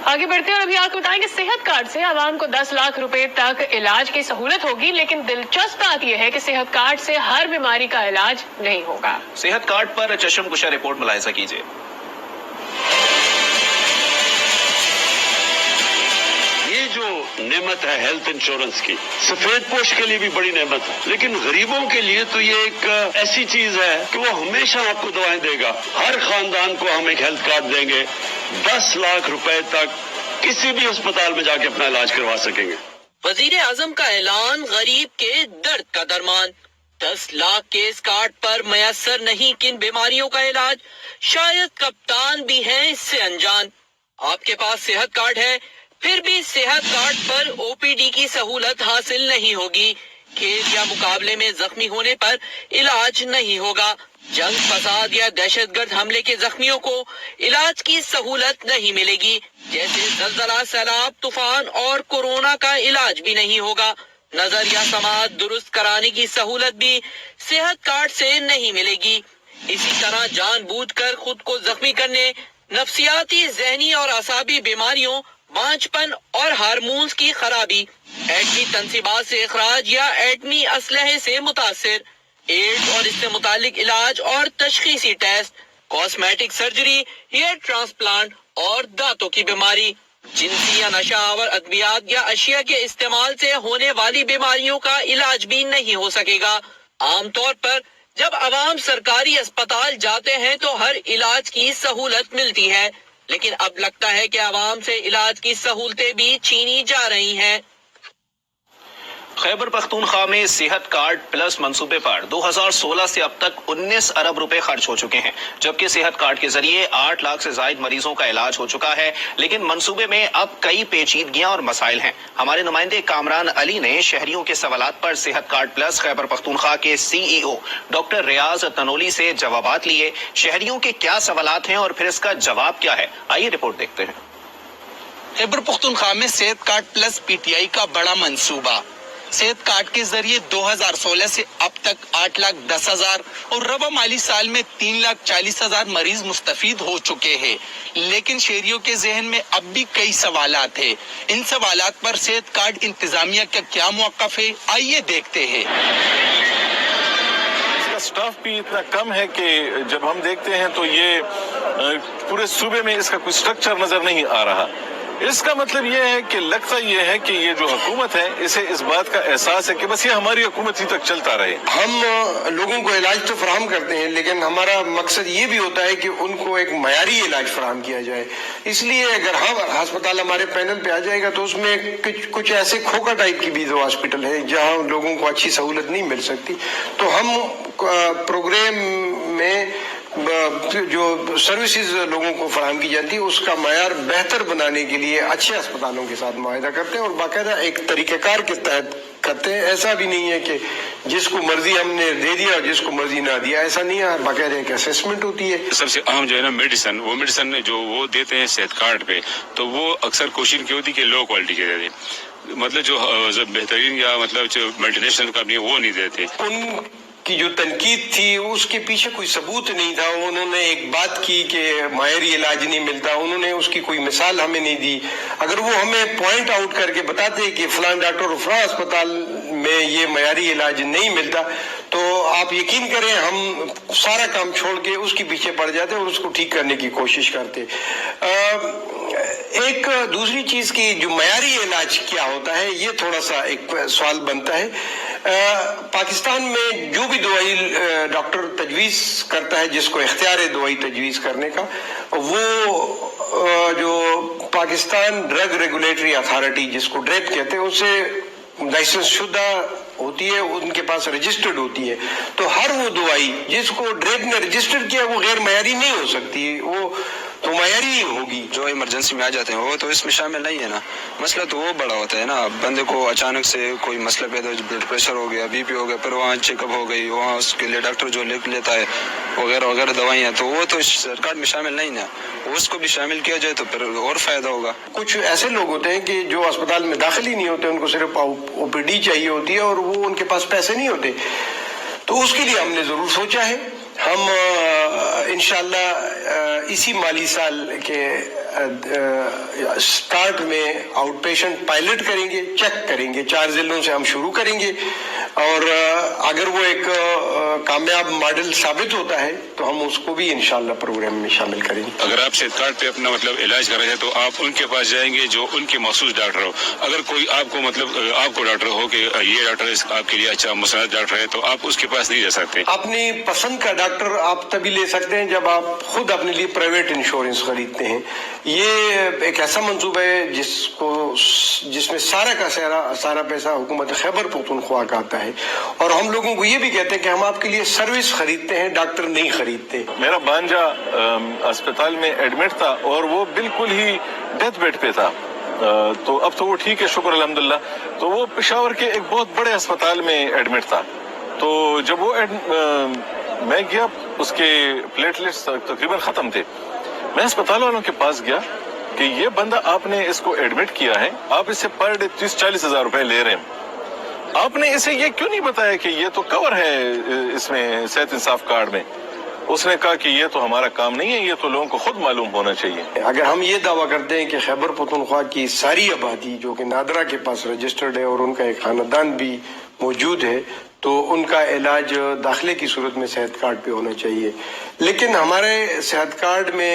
आगे बढ़ते हैं और अभी आपको बताएं कि सेहत कार्ड से आवाम को 10 लाख रुपए तक इलाज की सहूलत होगी, लेकिन दिलचस्प बात यह है कि सेहत कार्ड से हर बीमारी का इलाज नहीं होगा। सेहत कार्ड पर चश्मकुशा रिपोर्ट मुलाहिजा कीजिए। ये जो नेमत है हेल्थ इंश्योरेंस की, सफेद पोश के लिए भी बड़ी नेमत है, लेकिन गरीबों के लिए तो ये एक ऐसी चीज है कि वो हमेशा आपको दवाएं देगा। हर खानदान को हम एक हेल्थ कार्ड देंगे, 10 लाख रुपए तक किसी भी अस्पताल में जाके अपना इलाज करवा सकेंगे। वजीर आजम का ऐलान, गरीब के दर्द का दरमान। 10 लाख के इस कार्ड पर मयसर नहीं किन बीमारियों का इलाज, शायद कप्तान भी हैं इससे अनजान। आपके पास सेहत कार्ड है, फिर भी सेहत कार्ड पर ओपीडी की सहूलत हासिल नहीं होगी। खेल या मुकाबले में जख्मी होने पर इलाज नहीं होगा। जंग, फसाद या दहशतगर्द हमले के जख्मियों को इलाज की सहूलत नहीं मिलेगी। जैसे जलजला, सैलाब, तूफान और कोरोना का इलाज भी नहीं होगा। नजर या समाअत दुरुस्त कराने की सहूलत भी सेहत कार्ड से नहीं मिलेगी। इसी तरह जानबूझकर खुद को जख्मी करने, नफ्सियाती, जहनी और असाबी बीमारियों, बांझपन और हार्मोन्स की खराबी, एटमी तनसीबात से इखराज या एटमी असलहे से मुतासिर, एड्स और इससे मुतालिक इलाज और तशखीसी test, cosmetic surgery, hair transplant और दांतों की बीमारी, जिनसी या नशावर अद्वियात या अशिया के इस्तेमाल से होने वाली बीमारियों का इलाज भी नहीं हो सकेगा। आमतौर पर जब अवाम सरकारी अस्पताल जाते हैं तो हर इलाज की सहूलत मिलती है, लेकिन अब लगता है कि आवाम से इलाज की सहूलतें भी छीनी जा रही हैं। खैबर पख्तूनख्वा में सेहत कार्ड प्लस मंसूबे पर 2016 से अब तक 19 अरब रुपए खर्च हो चुके हैं, जबकि सेहत कार्ड के जरिए 8 लाख से ज्यादा मरीजों का इलाज हो चुका है। लेकिन मंसूबे में अब कई पेचीदगियां और मसाइल हैं। हमारे नुमाइंदे कामरान अली ने शहरियों के सवालात पर सेहत कार्ड प्लस खैबर पख्तूनख्वा के CEO डॉक्टर रियाज तनोली से जवाबात लिए। शहरियों के क्या सवालात हैं और फिर इसका जवाब क्या है, आइए रिपोर्ट देखते हैं। खैबर पख्तूनख्वा में सेहत कार्ड प्लस PTI का बड़ा मंसूबा। सेहत कार्ड के जरिए 2016 से अब तक 8,10,000 और रबा माली साल में 3,40,000 मरीज मुस्तफीद हो चुके हैं। लेकिन शहरियों के जहन में अब भी कई सवालात हैं। इन सवालात पर सेहत कार्ड इंतजामिया का क्या मौक़िफ़ है, आइए देखते हैं। इसका स्टाफ भी इतना कम है कि जब हम देखते हैं तो ये पूरे सूबे में इसका कोई स्ट्रक्चर नजर नहीं आ रहा। इसका मतलब ये है कि लगता ये है कि ये जो हुकूमत है इसे इस बात का एहसास है कि बस ये हमारी हुकूमत ही तक चलता रहे। हम लोगों को इलाज तो फराहम करते हैं, लेकिन हमारा मकसद ये भी होता है कि उनको एक मयारी इलाज फराहम किया जाए। इसलिए अगर हम अस्पताल हमारे पैनल पे आ जाएगा तो उसमें कुछ ऐसे खोखा टाइप की भी दो हॉस्पिटल है जहाँ लोगों को अच्छी सहूलत नहीं मिल सकती। तो हम प्रोग्राम में जो सर्विसेज लोगों को फराहम की जाती है उसका मयार बेहतर बनाने के लिए अच्छे अस्पतालों के साथ मुआहिदा करते हैं और बाकायदा एक तरीक़ेकार के तहत करते हैं। ऐसा भी नहीं है कि जिसको मर्जी हमने दे दिया और जिसको मर्जी ना दिया, ऐसा नहीं है। बाकायदा एक असेसमेंट होती है। सबसे अहम जो है ना मेडिसन, वो मेडिसन जो वो देते हैं सेहत कार्ड पे, तो वो अक्सर कोशिश की होती है कि लो क्वालिटी के देते, मतलब जो बेहतरीन या मतलब जो मल्टीनेशनल कंपनी वो नहीं देते। की जो तनकीद थी उसके पीछे कोई सबूत नहीं था। उन्होंने एक बात की कि मायरी इलाज नहीं मिलता, उन्होंने उसकी कोई मिसाल हमें नहीं दी। अगर वो हमें पॉइंट आउट करके बताते कि फलां डॉक्टर और फलां अस्पताल में ये मायरी इलाज नहीं मिलता, तो आप यकीन करें हम सारा काम छोड़ के उसके पीछे पड़ जाते और उसको ठीक करने की कोशिश करते। एक दूसरी चीज की जो मयारी इलाज क्या होता है, ये थोड़ा सा एक सवाल बनता है। पाकिस्तान में जो भी दवाई डॉक्टर तजवीज करता है, जिसको इख्तियार है दवाई तजवीज करने का, वो जो पाकिस्तान ड्रग रेगुलेटरी अथॉरिटी जिसको ड्रेप कहते हैं, उससे लाइसेंस शुदा होती है, उनके पास रजिस्टर्ड होती है। तो हर वो दवाई जिसको ड्रेप ने रजिस्टर्ड किया वो गैर मयारी नहीं हो सकती, वो तो मयारी होगी। जो इमरजेंसी में आ जाते हैं वो तो इसमें शामिल नहीं है ना। मसला तो वो बड़ा होता है ना, बंदे को अचानक से कोई मसला पैदा, ब्लड प्रेशर हो गया, BP हो गया, फिर वहाँ चेकअप हो गई, वहाँ उसके लिए डॉक्टर जो लिख लेता है वगैरह वगैरह दवाइयाँ, तो वो तो सरकार में शामिल नहीं ना। उसको भी शामिल किया जाए तो फिर और फायदा होगा। कुछ ऐसे लोग होते हैं कि जो अस्पताल में दाखिल ही नहीं होते, उनको सिर्फ OPD चाहिए होती है और वो उनके पास पैसे नहीं होते। तो उसके लिए हमने जरूर सोचा है। हम इंशाअल्लाह इसी माली साल के اسٹارٹ میں آؤٹ پیشنٹ پائلٹ کریں گے، چیک کریں گے، 4 ضلعوں سے ہم شروع کریں گے، اور اگر وہ ایک کامیاب ماڈل ثابت ہوتا ہے تو ہم اس کو بھی انشاءاللہ پروگرام میں شامل کریں گے۔ اگر آپ صحت کارڈ پہ اپنا مطلب علاج کر رہے ہیں تو آپ ان کے پاس جائیں گے جو ان کے مخصوص ڈاکٹر ہو۔ اگر کوئی آپ کو مطلب آپ کو ڈاکٹر ہو کہ یہ ڈاکٹر آپ کے لیے اچھا مساعد ڈاکٹر ہے تو آپ اس کے پاس نہیں جا سکتے۔ اپنی پسند کا ڈاکٹر آپ تبھی لے سکتے ہیں جب آپ خود اپنے لیے پرائیویٹ انشورنس خریدتے ہیں۔ یہ ایک ایسا منصوبہ ہے جس میں سارا کا سارا پیسہ حکومت خیبر پختونخوا کا آتا ہے، اور ہم لوگوں کو یہ بھی کہتے ہیں کہ ہم آپ کے لیے سروس خریدتے ہیں، ڈاکٹر نہیں خریدتے۔ میرا بانجا اسپتال میں ایڈمٹ تھا اور وہ بالکل ہی ڈیتھ بیڈ پہ تھا، تو اب تو وہ ٹھیک ہے، شکر الحمدللہ۔ تو وہ پشاور کے ایک بہت بڑے اسپتال میں ایڈمٹ تھا، تو جب وہ میں گیا، اس کے پلیٹلیٹس تقریباً ختم تھے۔ میں اسپتال والوں کے پاس گیا کہ یہ بندہ آپ نے اس کو ایڈمٹ کیا ہے، آپ اس سے پر ڈے 30-40 ہزار روپے لے رہے ہیں، آپ نے اسے یہ کیوں نہیں بتایا کہ یہ تو کور ہے اس میں صحت انصاف کارڈ میں؟ اس نے کہا کہ یہ تو ہمارا کام نہیں ہے، یہ تو لوگوں کو خود معلوم ہونا چاہیے۔ اگر ہم یہ دعویٰ کرتے ہیں کہ خیبر پختونخوا کی ساری آبادی جو کہ نادرا کے پاس رجسٹرڈ ہے اور ان کا ایک خاندان بھی موجود ہے، تو ان کا علاج داخلے کی صورت میں صحت کارڈ پہ ہونا چاہیے، لیکن ہمارے صحت کارڈ میں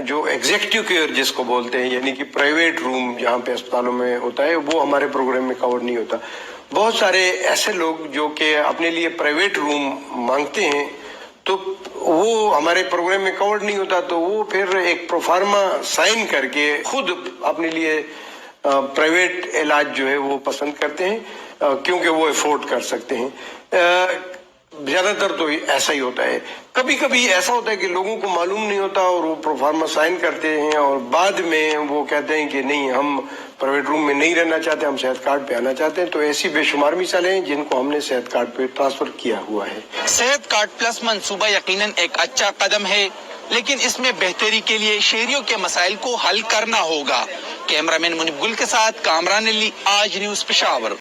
جو ایگزیکٹو کیئر جس کو بولتے ہیں، یعنی کہ پرائیویٹ روم جہاں پہ اسپتالوں میں ہوتا ہے، وہ ہمارے پروگرام میں کور نہیں ہوتا۔ بہت سارے ایسے لوگ جو کہ اپنے لیے پرائیویٹ روم مانگتے ہیں تو وہ ہمارے پروگرام میں کور نہیں ہوتا، تو وہ پھر ایک پروفارما سائن کر کے خود اپنے لیے پرائیویٹ علاج جو ہے وہ پسند کرتے ہیں، کیونکہ وہ افورڈ کر سکتے ہیں۔ زیادہ تر تو ایسا ہی ہوتا ہے۔ کبھی کبھی ایسا ہوتا ہے کہ لوگوں کو معلوم نہیں ہوتا اور وہ پروفارما سائن کرتے ہیں اور بعد میں وہ کہتے ہیں کہ نہیں، ہم پرائیویٹ روم میں نہیں رہنا چاہتے، ہم صحت کارڈ پہ آنا چاہتے ہیں۔ تو ایسی بے شمار مثالیں ہیں جن کو ہم نے صحت کارڈ پہ ٹرانسفر کیا ہوا ہے۔ صحت کارڈ پلس منصوبہ یقیناً ایک اچھا قدم ہے، لیکن اس میں بہتری کے لیے شہریوں کے مسائل کو حل کرنا ہوگا۔ کیمرہ مین منیب گل کے ساتھ کامران علی، آج نیوز پشاور۔